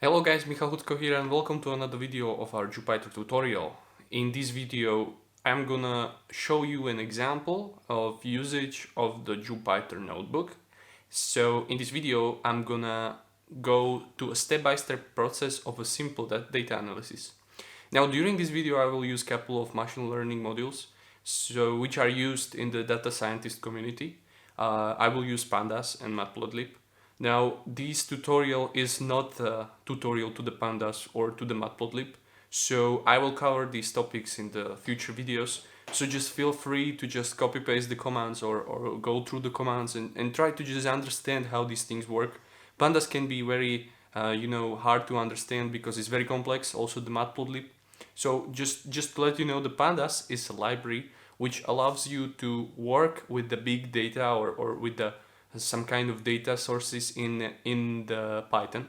Hello guys, Michal Hudko here and welcome to another video of our Jupyter tutorial. In this video, I'm gonna show you an example of usage of the Jupyter notebook. So in this video, I'm gonna go to a step-by-step process of a simple data analysis. Now during this video, I will use a couple of machine learning modules, which are used in the data scientist community. I will use pandas and matplotlib. Now, this tutorial is not a tutorial to the pandas or to the matplotlib, so I will cover these topics in the future videos. So just feel free to just copy paste the commands or go through the commands and try to just understand how these things work. Pandas can be very hard to understand because it's very complex, also the matplotlib. So just to let you know, the pandas is a library which allows you to work with the big data or with the some kind of data sources in the Python.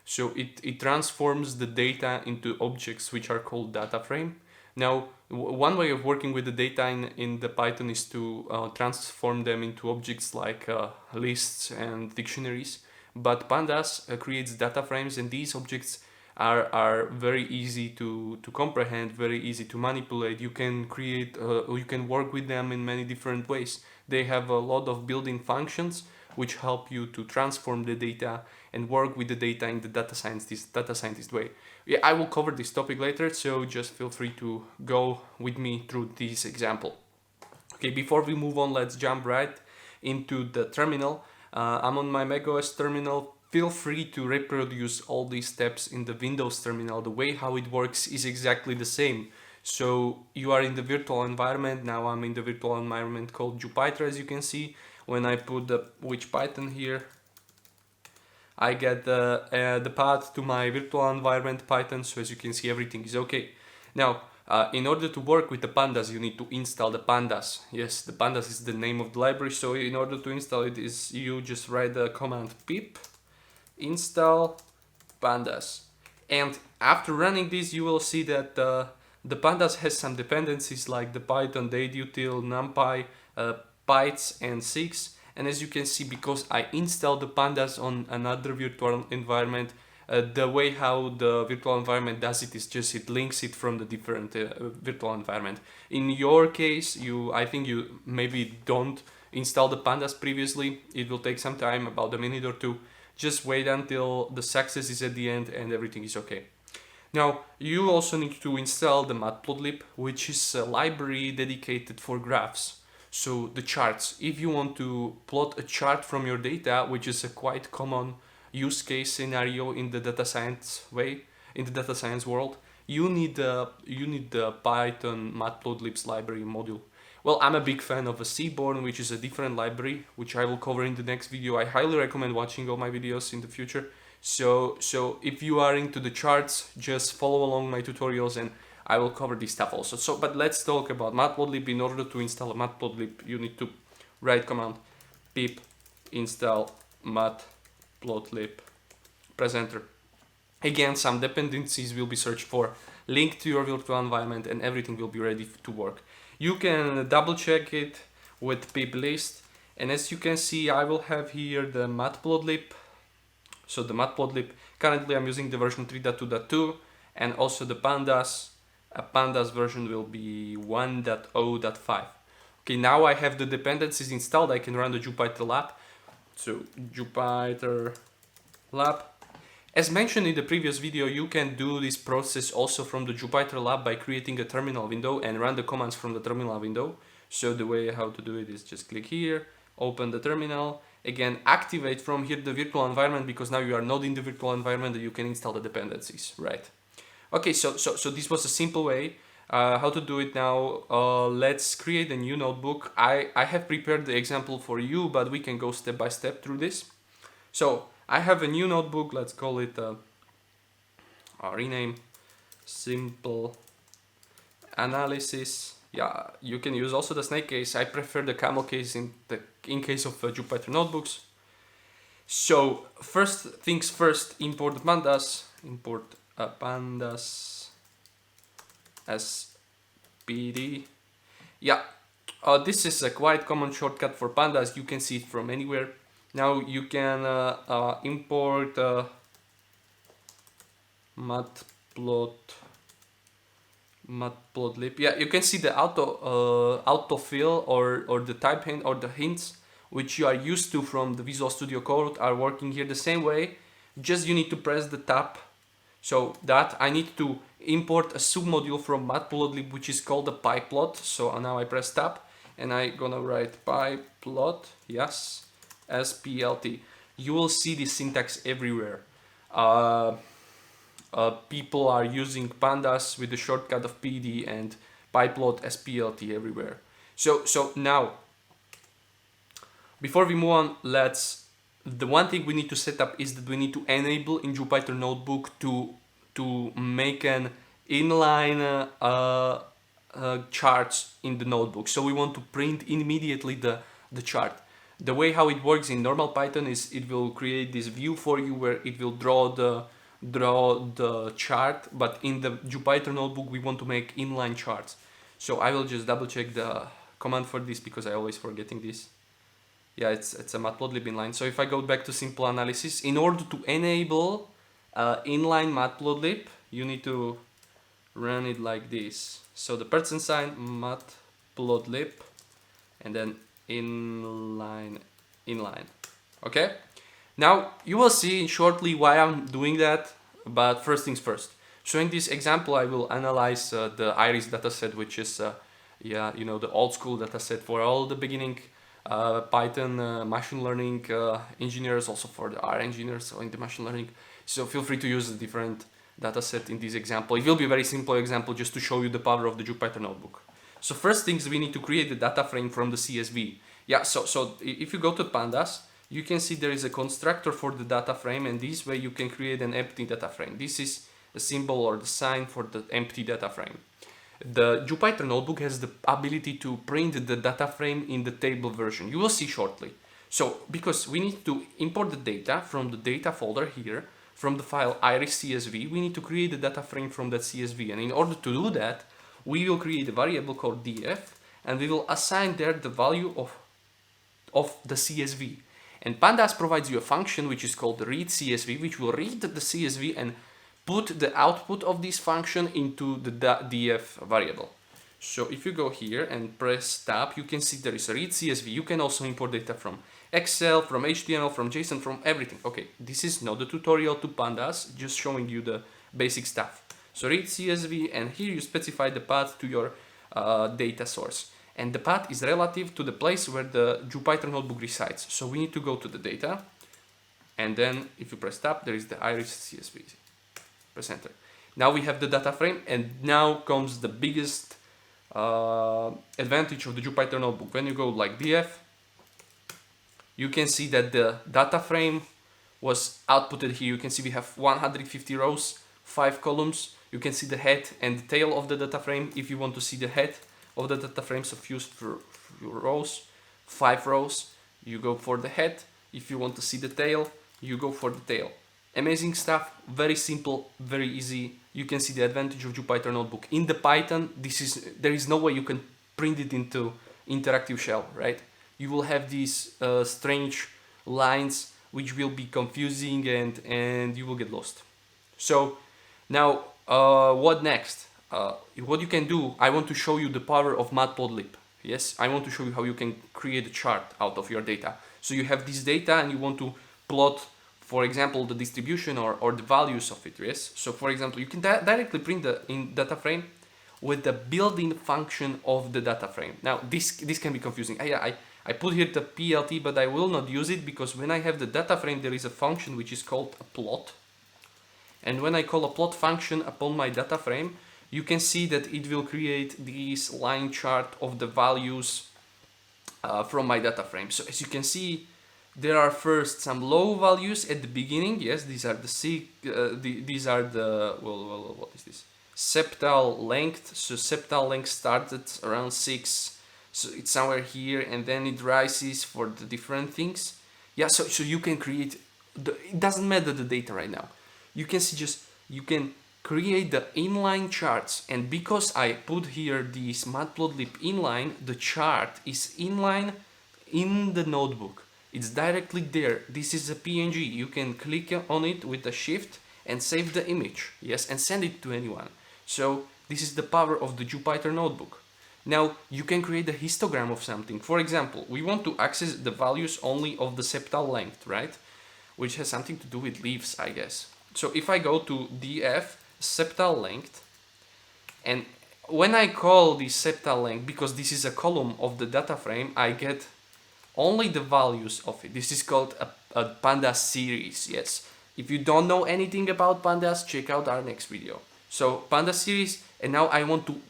So it transforms the data into objects which are called data frame. Now, one way of working with the data in the Python is to transform them into objects like lists and dictionaries. But pandas creates data frames, and these objects are very easy to comprehend, very easy to manipulate. You can create, you can work with them in many different ways. They have a lot of built-in functions which help you to transform the data and work with the data in the data scientist way. Yeah, I will cover this topic later, so just feel free to go with me through this example. Okay, before we move on, let's jump right into the terminal. I'm on my macOS terminal. Feel free to reproduce all these steps in the Windows terminal. The way how it works is exactly the same. So you are in the virtual environment. Now I'm in the virtual environment called Jupyter, as you can see. When I put the which Python here, I get the path to my virtual environment Python. So as you can see, everything is okay. Now, in order to work with the pandas, you need to install the pandas. Yes, the pandas is the name of the library. So in order to install it, you just write the command pip install pandas. And after running this, you will see that the pandas has some dependencies like the Python, datutil, numpy, pyths, and 6. And as you can see, because I installed the pandas on another virtual environment, the way how the virtual environment does it is just it links it from the different virtual environment. In your case, I think you maybe don't install the pandas previously. It will take some time, about a minute or two. Just wait until the success is at the end and everything is okay. Now, you also need to install the matplotlib, which is a library dedicated for graphs. So the charts, if you want to plot a chart from your data, which is a quite common use case scenario in the data science way, in the data science world, you need the Python matplotlib's library module. Well, I'm a big fan of a Seaborn, which is a different library, which I will cover in the next video. I highly recommend watching all my videos in the future. So if you are into the charts, just follow along my tutorials and I will cover this stuff also. But let's talk about matplotlib. In order to install a matplotlib, you need to write command pip install matplotlib, press enter. Again, some dependencies will be searched for, link to your virtual environment, and everything will be ready to work. You can double check it with pip list, and as you can see, I will have here the matplotlib. So the matplotlib, currently I'm using the version 3.2.2, and also the pandas. A pandas version will be 1.0.5. Okay, now I have the dependencies installed. I can run the Jupyter lab. So Jupyter lab. As mentioned in the previous video, you can do this process also from the Jupyter lab by creating a terminal window and run the commands from the terminal window. So the way how to do it is just click here, open the terminal, again activate from here the virtual environment, because now you are not in the virtual environment and you can install the dependencies, right? Okay, so this was a simple way how to do it. Now let's create a new notebook. I have prepared the example for you, but we can go step by step through this. So I have a new notebook. Let's call it rename simple analysis. Yeah, you can use also the snake case. I prefer the camel case in case of Jupyter notebooks. So first things first, import pandas. Import pandas as pd. Yeah, this is a quite common shortcut for pandas. You can see it from anywhere. Now you can import matplotlib. Yeah, you can see the autofill or the type hint or the hints which you are used to from the Visual Studio Code are working here the same way. Just you need to press the tab. So that I need to import a submodule from matplotlib which is called the pyplot. So now I press tab and I gonna write pyplot, yes, splt. You will see this syntax everywhere. People are using pandas with the shortcut of pd and pyplot splt everywhere. So now, before we move on, the one thing we need to set up is that we need to enable in Jupyter Notebook to make an inline charts in the notebook. So we want to print immediately the chart. The way how it works in normal Python is it will create this view for you where it will draw the chart, but in the Jupyter Notebook we want to make inline charts. So I will just double check the command for this because I always forgetting this. Yeah, it's a matplotlib inline. So if I go back to simple analysis, in order to enable inline matplotlib, you need to run it like this. So the %sign matplotlib and then inline. Okay. Now you will see shortly why I'm doing that, but first things first. So in this example, I will analyze the iris dataset, which is the old school dataset for all the beginning Python machine learning engineers, also for the R engineers in the machine learning. So feel free to use a different dataset in this example. It will be a very simple example just to show you the power of the Jupyter Notebook. So first things, we need to create the data frame from the CSV. Yeah, so if you go to pandas, you can see there is a constructor for the data frame, and this way you can create an empty data frame. This is the symbol or the sign for the empty data frame. The Jupyter Notebook has the ability to print the data frame in the table version. You will see shortly. So because we need to import the data from the data folder here, from the file iris CSV, we need to create the data frame from that CSV. And in order to do that, we will create a variable called df, and we will assign there the value of the CSV. And pandas provides you a function which is called read CSV, which will read the CSV and put the output of this function into the df variable. So if you go here and press tab, you can see there is a read CSV. You can also import data from Excel, from HTML, from JSON, from everything. Okay, this is not the tutorial to pandas, just showing you the basic stuff. So read CSV, and here you specify the path to your data source. And the path is relative to the place where the Jupyter Notebook resides. So we need to go to the data, and then if you press tab, there is the iris CSV. Press enter. Now we have the data frame, and now comes the biggest advantage of the Jupyter Notebook. When you go like df, you can see that the data frame was outputted here. You can see we have 150 rows, 5 columns. You can see the head and the tail of the data frame. If you want to see the head of the data frame, so fused for rows, 5 rows, you go for the head. If you want to see the tail, you go for the tail. Amazing stuff, very simple, very easy. You can see the advantage of Jupyter Notebook. In the Python, there is no way you can print it into interactive shell, right? You will have these strange lines which will be confusing, and you will get lost. So now what next? What you can do, I want to show you the power of matplotlib. Yes, I want to show you how you can create a chart out of your data. So you have this data and you want to plot, for example, the distribution or the values of it. Yes. So for example, you can directly print the data frame with the built-in function of the data frame. Now this can be confusing. I put here the PLT, but I will not use it because when I have the data frame, there is a function which is called a plot. And when I call a plot function upon my data frame, you can see that it will create this line chart of the values from my data frame. So as you can see, there are first some low values at the beginning. Yes, these are what is this? Septal length. So septal length starts at around 6. So it's somewhere here, and then it rises for the different things. Yeah, so you can create, it doesn't matter the data right now. You can see you can create the inline charts, and because I put here this matplotlib inline, the chart is inline in the notebook. It's directly there. This is a PNG. You can click on it with the shift and save the image, yes, and send it to anyone. So this is the power of the Jupyter notebook. Now you can create a histogram of something. For example, we want to access the values only of the septal length, right? Which has something to do with leaves, I guess. So if I go to df septal length, and when I call the septal length, because this is a column of the data frame, I get only the values of it. This is called a pandas series, yes. If you don't know anything about pandas, check out our next video. So pandas series, and now I want to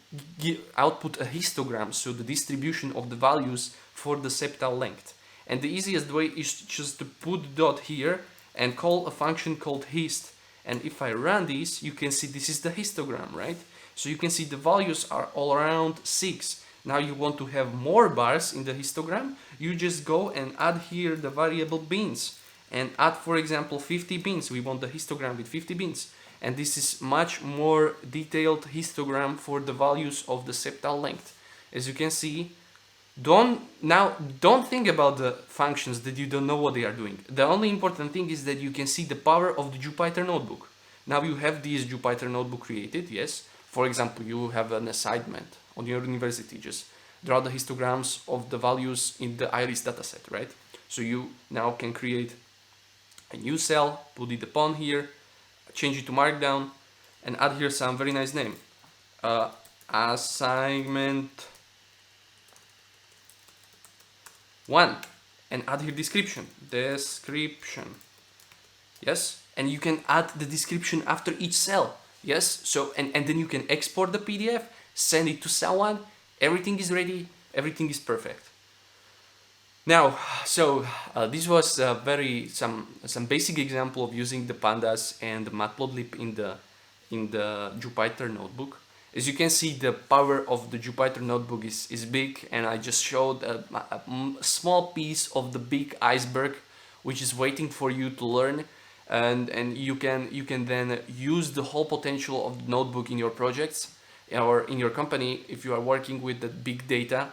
output a histogram, so the distribution of the values for the septal length. And the easiest way is just to put dot here and call a function called hist. And if I run this, you can see this is the histogram, right? So you can see the values are all around 6. Now you want to have more bars in the histogram, you just go and add here the variable bins and add, for example, 50 bins. We want the histogram with 50 bins. And this is much more detailed histogram for the values of the septal length. As you can see, don't think about the functions that you don't know what they are doing. The only important thing is that you can see the power of the Jupyter notebook. Now you have this Jupyter notebook created, yes. For example, you have an assignment on your university, just draw the histograms of the values in the iris dataset, right? So you now can create a new cell, put it upon here, change it to markdown, and add here some very nice name. Assignment 1, and add here description. Yes, and you can add the description after each cell. Yes, so and then you can export the PDF, send it to someone, everything is ready, everything is perfect. Now, so this was some basic example of using the pandas and the matplotlib in the Jupyter notebook. As you can see, the power of the Jupyter notebook is big, and I just showed a small piece of the big iceberg which is waiting for you to learn. And you can then use the whole potential of the notebook in your projects or in your company if you are working with the big data.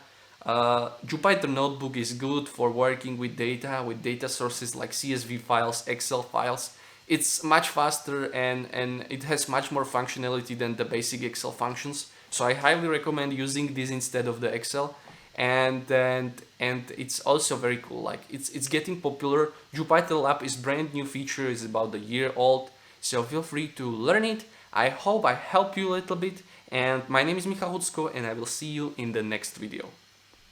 Jupyter notebook is good for working with data sources like CSV files, Excel files. It's much faster and it has much more functionality than the basic Excel functions. So I highly recommend using this instead of the Excel. And it's also very cool, like it's getting popular. Jupyter Lab is brand new feature, is about a year old, so feel free to learn it. I hope I helped you a little bit, and my name is Michal Hucko, and I will see you in the next video.